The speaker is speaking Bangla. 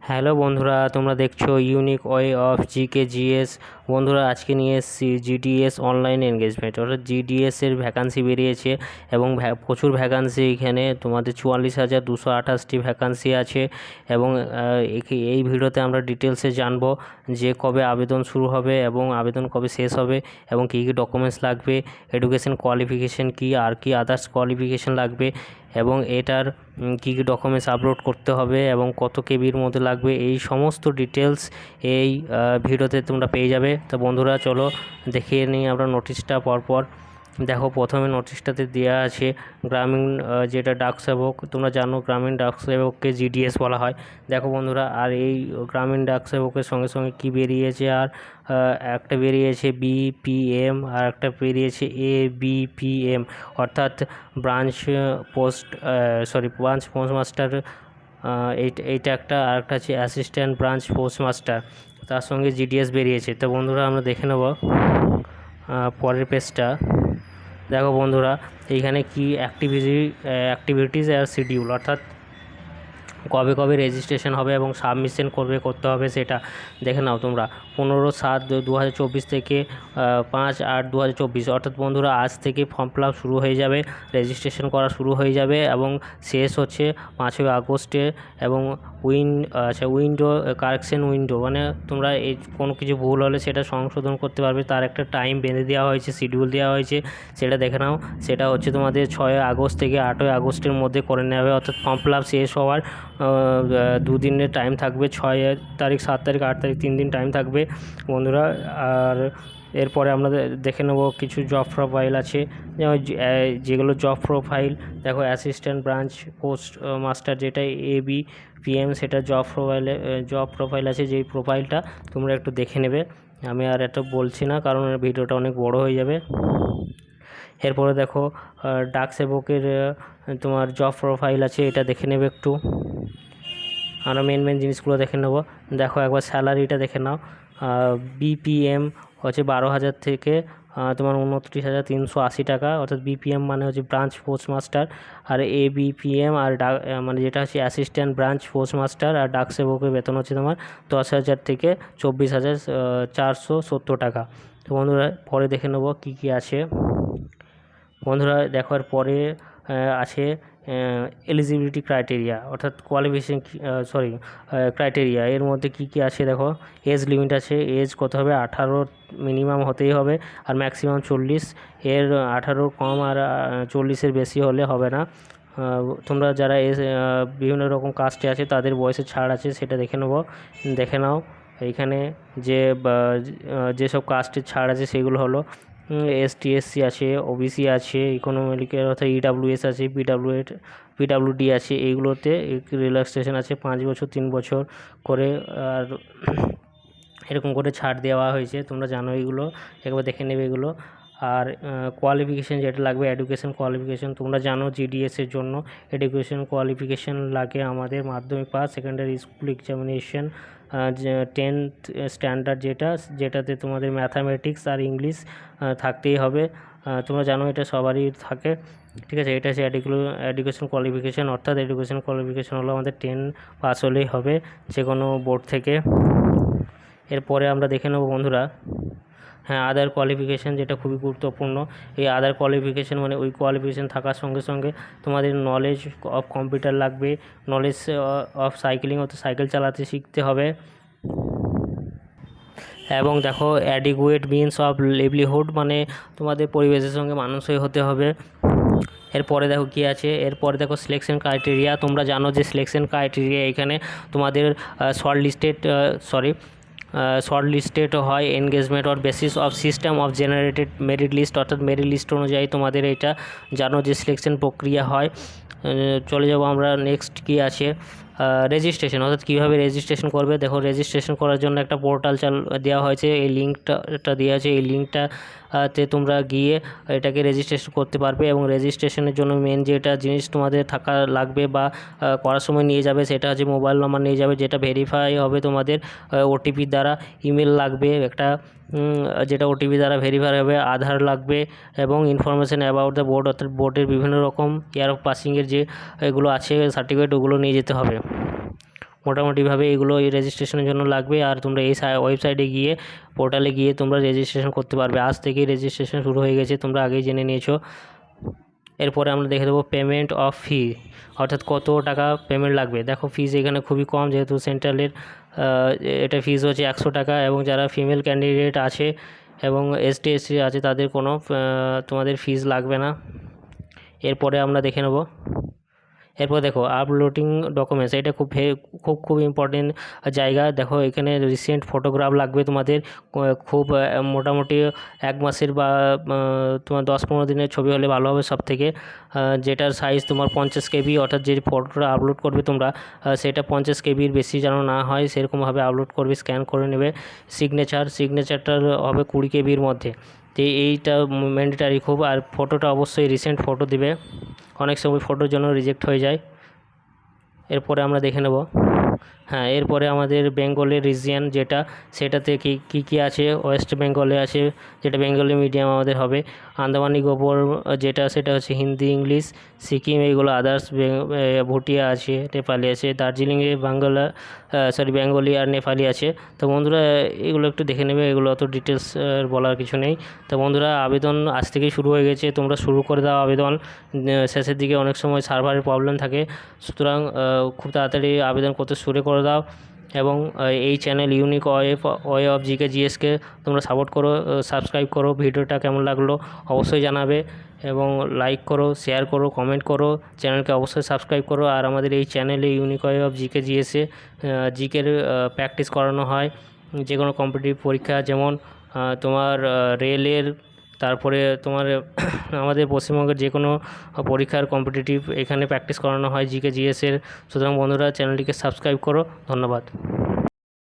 হ্যালো বন্ধুরা, তোমরা দেখছো unique way of GK GS. বন্ধুরা, আজকে নিয়ে এসেছি জিডিএস অনলাইন এনগেজমেন্ট, অর্থাৎ জিডিএস এর ভ্যাকান্সি বেরিয়েছে এবং প্রচুর ভ্যাকান্সি। এখানে তোমাদের 44,228টি ভ্যাকান্সি আছে এবং এই ভিডিওতে আমরা ডিটেলসে জানবো যে কবে আবেদন শুরু হবে এবং আবেদন কবে শেষ হবে এবং কী কী ডকুমেন্টস লাগবে, এডুকেশন কোয়ালিফিকেশান কী আর কি আদার্স কোয়ালিফিকেশান লাগবে এবং এটার কী কী ডকুমেন্টস আপলোড করতে হবে এবং কত কেবির মধ্যে লাগবে, এই সমস্ত ডিটেলস এই ভিডিওতে তোমরা পেয়ে যাবে। তো বন্ধুরা, চলো দেখিয়ে নিই আমরা নোটিশটা পরপর। দেখো, প্রথমে নোটিশটাতে দেওয়া আছে গ্রামীণ যেটা ডাক সেবক। তোমরা জানো গ্রামীণ ডাক সেবককে জিডিএস বলা হয়। দেখো বন্ধুরা, আর এই গ্রামীণ ডাক সেবকের সঙ্গে সঙ্গে কী বেরিয়েছে, আর একটা বেরিয়েছে বিপিএম আর একটা বেরিয়েছে এবিপিএম, অর্থাৎ ব্রাঞ্চ পোস্ট মাস্টার। এইটা একটা, আর একটা আছে অ্যাসিস্ট্যান্ট ব্রাঞ্চ পোস্ট মাস্টার। তার সঙ্গে জিডিএস বেরিয়েছে। তো বন্ধুরা, আমরা দেখে নেব পরের পেজটা। দেখো বন্ধুরা, এইখানে কি অ্যাক্টিভিটিস আর শিডিউল, অর্থাৎ কবে কবে রেজিস্ট্রেশন হবে এবং সাবমিশন করতে হবে সেটা দেখে নাও তোমরা। 15/7/2024 থেকে 5/8/2024, অর্থাৎ বন্ধুরা আজ থেকে ফর্ম ফিল আপ শুরু হয়ে যাবে, রেজিস্ট্রেশন করা শুরু হয়ে যাবে এবং শেষ হচ্ছে 5ই আগস্টে। এবং উইন্ডো কারেকশন উইন্ডো, মানে তোমরা এই কোনো কিছু ভুল হলে সেটা সংশোধন করতে পারবে, তার একটা টাইম বেঁধে দেওয়া হয়েছে, শিডিউল দেওয়া হয়েছে, সেটা দেখে নাও। সেটা হচ্ছে তোমাদের 6ই আগস্ট থেকে 8ই আগস্টের মধ্যে করে নেওয়া হবে, অর্থাৎ ফর্ম ফিল আপ শেষ হওয়ার দুদিনের টাইম থাকবে। 6 তারিখ, 7 তারিখ, 8 তারিখ, 3 দিন টাইম থাকবে বন্ধুরা। আর এরপরে আমরা দেখে নেব কিছু জব প্রোফাইল আছে, যেগুলো জব প্রোফাইল। দেখো, অ্যাসিস্ট্যান্ট ব্রাঞ্চ পোস্ট মাস্টার যেটা এবিপিএম, সেটা জব প্রোফাইল আছে। যেই প্রোফাইলটা তোমরা একটু দেখে নেবে, আমি আর এটা বলছি না কারণ ভিডিওটা অনেক বড় হয়ে যাবে। এরপরে দেখো ডাক সেবকের তোমার জব প্রোফাইল আছে, এটা দেখে নেবে একটু। আমরা মেন জিনিসগুলো দেখে নেব। দেখো একবার স্যালারিটা দেখে নাও। বিপিএম হচ্ছে 12,000 থেকে তোমার 29,380 টাকা, অর্থাৎ বিপিএম মানে হচ্ছে ব্রাঞ্চ পোস্ট মাস্টার, আর এবিপিএম আর মানে যেটা হচ্ছে অ্যাসিস্ট্যান্ট ব্রাঞ্চ পোস্ট মাস্টার আর ডাক সেবকের বেতন হচ্ছে তোমার 10,000 থেকে 24,470 টাকা। তো বন্ধুরা, পরে দেখে নেব কী কী আছে। বন্ধুরা দেখার পরে আছে এলিজিবিলিটি ক্রাইটেরিয়া, অর্থাৎ কোয়ালিফিকেশন ক্রাইটেরিয়া। এর মধ্যে কী কী আছে দেখো। এজ লিমিট আছে, এজ কত হবে, 18 মিনিমাম হতেই হবে আর ম্যাক্সিমাম 40। এর 18 কম আর 40-এর বেশি হলে হবে না। তোমরা যারা বিভিন্ন রকম কাস্টে আছে তাদের বয়সের ছাড় আছে, সেটা দেখে নাও। এইখানে যেসব কাস্টের ছাড় আছে সেগুলো হলো এসটি এসসি আছে, ওবিসি আছে, ইকোনমিক্যাল অর্থাৎ ইডাব্লিউএস আছে, পিডাব্লিউডি আছে। এইগুলোতে রিল্যাক্সেশন আছে 5 বছর 3 বছর করে, আর এরকম করে ছাড় দেওয়া হয়েছে। তোমরা জানো এইগুলো, একবার দেখে নেবে এগুলো। আর কোয়ালিফিকেশান যেটা লাগবে, এডুকেশন কোয়ালিফিকেশান, তোমরা জানো জিডিএসের জন্য এডুকেশন কোয়ালিফিকেশান লাগে আমাদের মাধ্যমিক pass, secondary school examination, 10th standard যেটাতে তোমাদের ম্যাথামেটিক্স আর ইংলিশ থাকতেই হবে। তোমরা জানো এটা সবারই থাকে, ঠিক আছে। এটা হচ্ছে এডুকেশন কোয়ালিফিকেশান, অর্থাৎ এডুকেশন কোয়ালিফিকেশান হলো আমাদের 10 পাস হলেই হবে যে কোনো বোর্ড থেকে। এরপরে আমরা দেখে নেব বন্ধুরা, হ্যাঁ, আদার কোয়ালিফিকেশান, যেটা খুবই গুরুত্বপূর্ণ। এই আদার কোয়ালিফিকেশান মানে ওই কোয়ালিফিকেশান থাকার সঙ্গে সঙ্গে তোমাদের নলেজ অফ কম্পিউটার লাগবে, নলেজ অফ সাইকেলিং, অর্থাৎ সাইকেল চালাতে শিখতে হবে। এবং দেখো অ্যাডিকুয়েট মিনস অফ লিভলিহুড, মানে তোমাদের পরিবেশের সঙ্গে মানানসই হতে হবে। এরপরে দেখো কী আছে, এরপরে দেখো সিলেকশন ক্রাইটেরিয়া। তোমরা জানো যে সিলেকশন ক্রাইটেরিয়া এখানে তোমাদের শর্ট লিস্টেড হয় engagement or basis of system of generated merit list, অর্থাৎ মেরিট লিস্ট অনুযায়ী তোমাদের এটা জানো যে সিলেকশন প্রক্রিয়া হয়। চলে যাব আমরা নেক্সট কী আছে, রেজিস্ট্রেশন, অর্থাৎ কীভাবে রেজিস্ট্রেশন করবে। দেখো, রেজিস্ট্রেশন করার জন্য একটা পোর্টাল দেওয়া হয়েছে, এই লিঙ্কটা দেওয়া আছে। এই লিঙ্কটাতে তোমরা গিয়ে এটাকে রেজিস্ট্রেশন করতে পারবে এবং রেজিস্ট্রেশনের জন্য মেন যেটা জিনিস তোমাদের থাকা লাগবে বা করার সময় নিয়ে যাবে, সেটা হচ্ছে মোবাইল নাম্বার নিয়ে যাবে, যেটা ভেরিফাই হবে তোমাদের ওটিপির দ্বারা। ইমেল লাগবে একটা, যেটা ওটিপি দ্বারা ভেরিফাই হবে। আধার লাগবে এবং ইনফরমেশান অ্যাবাউট দ্য বোর্ড, অর্থাৎ বোর্ডের বিভিন্ন রকম ইয়ার অফ পাসিংয়ের যে এগুলো আছে সার্টিফিকেট, ওগুলো নিয়ে যেতে হবে মোটামুটিভাবে এগুলো এই রেজিস্ট্রেশনের জন্য লাগবে। আর তোমরা এই ওয়েবসাইটে গিয়ে পোর্টালে গিয়ে তোমরা রেজিস্ট্রেশন করতে পারবে। আজ থেকেই রেজিস্ট্রেশন শুরু হয়ে গেছে, তোমরা আগেই জেনে নিয়েছো। এরপরে আমরা দেখে দেবো পেমেন্ট অফ ফি, অর্থাৎ কত টাকা পেমেন্ট লাগবে। দেখো ফিজ এখানে খুবই কম, যেহেতু সেন্ট্রালের এটা ফিজ হচ্ছে 100 টাকা, এবং যারা ফিমেল ক্যান্ডিডেট আছে এবং এসটি এসসি আছে তাদের কোনো তোমাদের ফিজ লাগবে না। এরপরে আমরা দেখে নেব, এরপর দেখো আপলোডিং ডকুমেন্টস, এটা খুব ইম্পর্টেন্ট জায়গা। দেখো এখানে রিসেন্ট ফটোগ্রাফ লাগবে তোমাদের, খুব মোটামুটি 1 মাসের বা তোমার 10-15 দিনের ছবি হলে ভালো হবে সব থেকে। যেটার সাইজ তোমার 50 কেবি, অর্থাৎ যে ফটোটা আপলোড করবে তোমরা সেটা 50 কেবির বেশি যেন না হয় সেরকমভাবে আপলোড করবে, স্ক্যান করে নেবে। সিগনেচারটার হবে 20 কেবির মধ্যে। তো এইটা ম্যান্ডেটারি খুব। আর ফটোটা অবশ্যই রিসেন্ট ফটো দিবে, অনেক সময় ফটোর জন্য রিজেক্ট হয়ে যায়। এরপরে আমরা দেখে নেব, হ্যাঁ এরপরে আমাদের বেঙ্গলের রিজিয়ন যেটা, সেটাতে কী আছে। ওয়েস্ট বেঙ্গলে আছে, যেটা বেঙ্গলি মিডিয়াম আমাদের হবে। আন্দামান নিকোবর যেটা, সেটা হচ্ছে হিন্দি ইংলিশ। সিকিম এইগুলো আদার্স, ভুটিয়া আছে, নেপালি আছে। দার্জিলিংয়ে বেঙ্গলি আর নেপালি আছে। তো বন্ধুরা এগুলো একটু দেখে নেবে, এগুলো অত ডিটেলস বলার কিছু নেই। তো বন্ধুরা আবেদন আজ থেকেই শুরু হয়ে গেছে, তোমরা শুরু করে দাও আবেদন। শেষের দিকে অনেক সময় সার্ভারের প্রবলেম থাকে, সুতরাং খুব তাড়াতাড়ি আবেদন করতে শুরু করে দাও। এবং এই channel unique way of GK GSK তোমরা সাপোর্ট করো, সাবস্ক্রাইব করো। ভিডিওটা কেমন লাগলো অবশ্যই জানাবে, এবং লাইক করো, শেয়ার করো, কমেন্ট করো। চ্যানেলকে অবশ্যই সাবস্ক্রাইব করো। আর আমাদের এই চ্যানেলে ইউনিক ওয়ে অফ জিকে জিএসে জিকের প্র্যাকটিস করানো হয়। যে কোনো কম্পিটিটিভ পরীক্ষা, যেমন তোমার রেলের, তারপরে তোমার আমাদের পশ্চিমবঙ্গের যে কোনো পরীক্ষার কম্পিটিটিভ এখানে প্র্যাকটিস করানো হয় জিকে জিএসের। সুতরাং বন্ধুরা চ্যানেলটিকে সাবস্ক্রাইব করো। ধন্যবাদ।